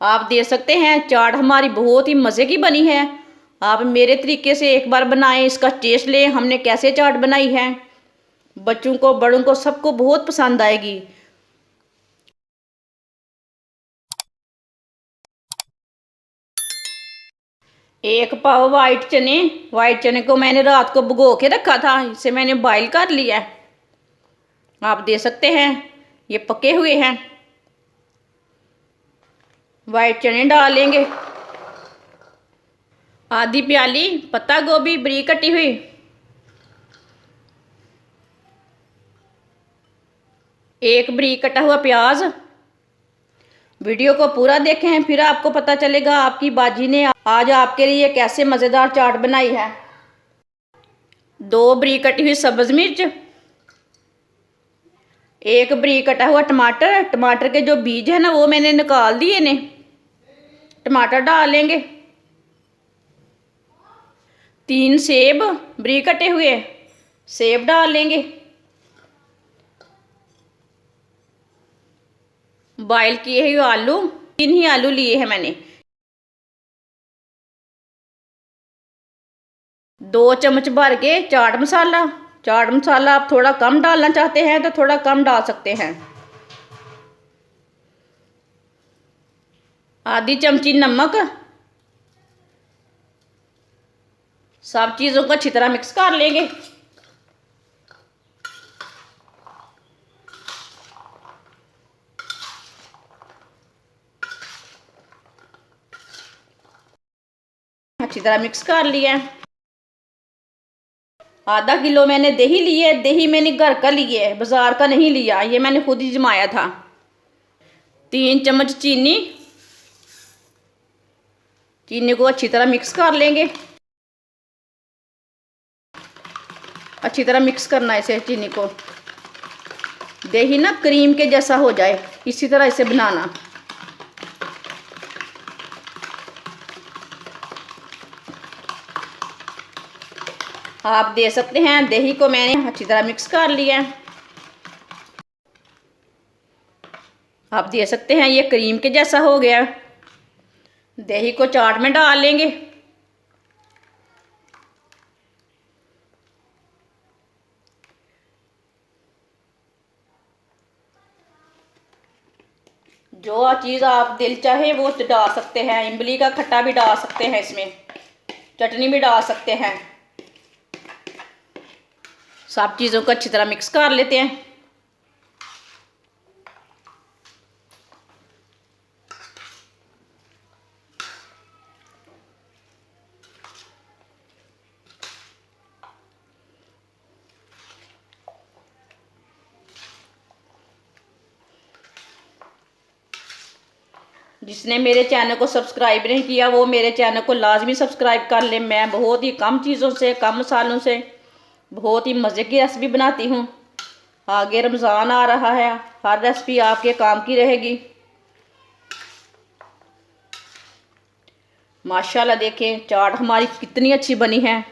आप देख सकते हैं चाट हमारी बहुत ही मज़े की बनी है। आप मेरे तरीके से एक बार बनाएं, इसका टेस्ट लें हमने कैसे चाट बनाई है। बच्चों को बड़ों को सबको बहुत पसंद आएगी। एक पाव वाइट चने को मैंने रात को भिगो के रखा था, इसे मैंने बॉईल कर लिया है। आप देख सकते हैं ये पके हुए हैं। वाइट चने डाल लेंगे। आधी प्याली पत्ता गोभी बरीक कटी हुई, एक बरीक कटा हुआ प्याज। वीडियो को पूरा देखें फिर आपको पता चलेगा आपकी बाजी ने आज आपके लिए कैसे मज़ेदार चाट बनाई है। 2 बरीक कटी हुई सब्ज मिर्च, एक बरीक कटा हुआ टमाटर। टमाटर के जो बीज है ना वो मैंने निकाल दिए ने। टमाटर डाल लेंगे। 3 सेब बरीक कटे हुए, सेब डाल लेंगे। बॉयल किए हुए आलू, 3 ही आलू लिए हैं मैंने। 2 चम्मच भर के चाट मसाला। चाट मसाला आप थोड़ा कम डालना चाहते हैं तो थोड़ा कम डाल सकते हैं। आधी चमची नमक। सब चीज़ों को अच्छी तरह मिक्स कर लेंगे। अच्छी तरह मिक्स कर लिया। आधा किलो मैंने दही ली है। दही मैंने घर का लिया है, बाजार का नहीं लिया, ये मैंने खुद ही जमाया था। 3 चम्मच चीनी। चीनी को अच्छी तरह मिक्स कर लेंगे। अच्छी तरह मिक्स करना है इसे, चीनी को। दही ना क्रीम के जैसा हो जाए, इसी तरह इसे बनाना। आप देख सकते हैं दही को मैंने अच्छी तरह मिक्स कर लिया है। आप देख सकते हैं ये क्रीम के जैसा हो गया। दही को चाट में डाल लेंगे। जो चीज़ आप दिल चाहे वो डाल सकते हैं। इमली का खट्टा भी डाल सकते हैं, इसमें चटनी भी डाल सकते हैं। सब चीज़ों को अच्छी तरह मिक्स कर लेते हैं। जिसने मेरे चैनल को सब्सक्राइब नहीं किया वो मेरे चैनल को लाजमी सब्सक्राइब कर ले। मैं बहुत ही कम चीज़ों से, कम मसालों से बहुत ही मज़े की रेसिपी बनाती हूँ। आगे रमज़ान आ रहा है, हर रेसिपी आपके काम की रहेगी। माशाल्लाह देखें चाट हमारी कितनी अच्छी बनी है।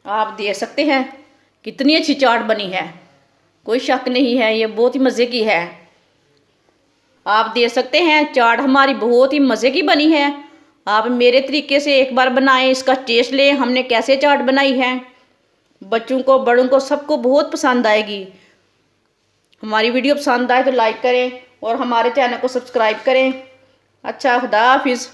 आप देख सकते हैं कितनी अच्छी चाट बनी है, कोई शक नहीं है, ये बहुत ही मज़े की है। आप देख सकते हैं चाट हमारी बहुत ही मज़े की बनी है। आप मेरे तरीके से एक बार बनाएं, इसका टेस्ट लें हमने कैसे चाट बनाई है। बच्चों को बड़ों को सबको बहुत पसंद आएगी। हमारी वीडियो पसंद आए तो लाइक करें और हमारे चैनल को सब्सक्राइब करें। अच्छा, खुदा हाफिज़।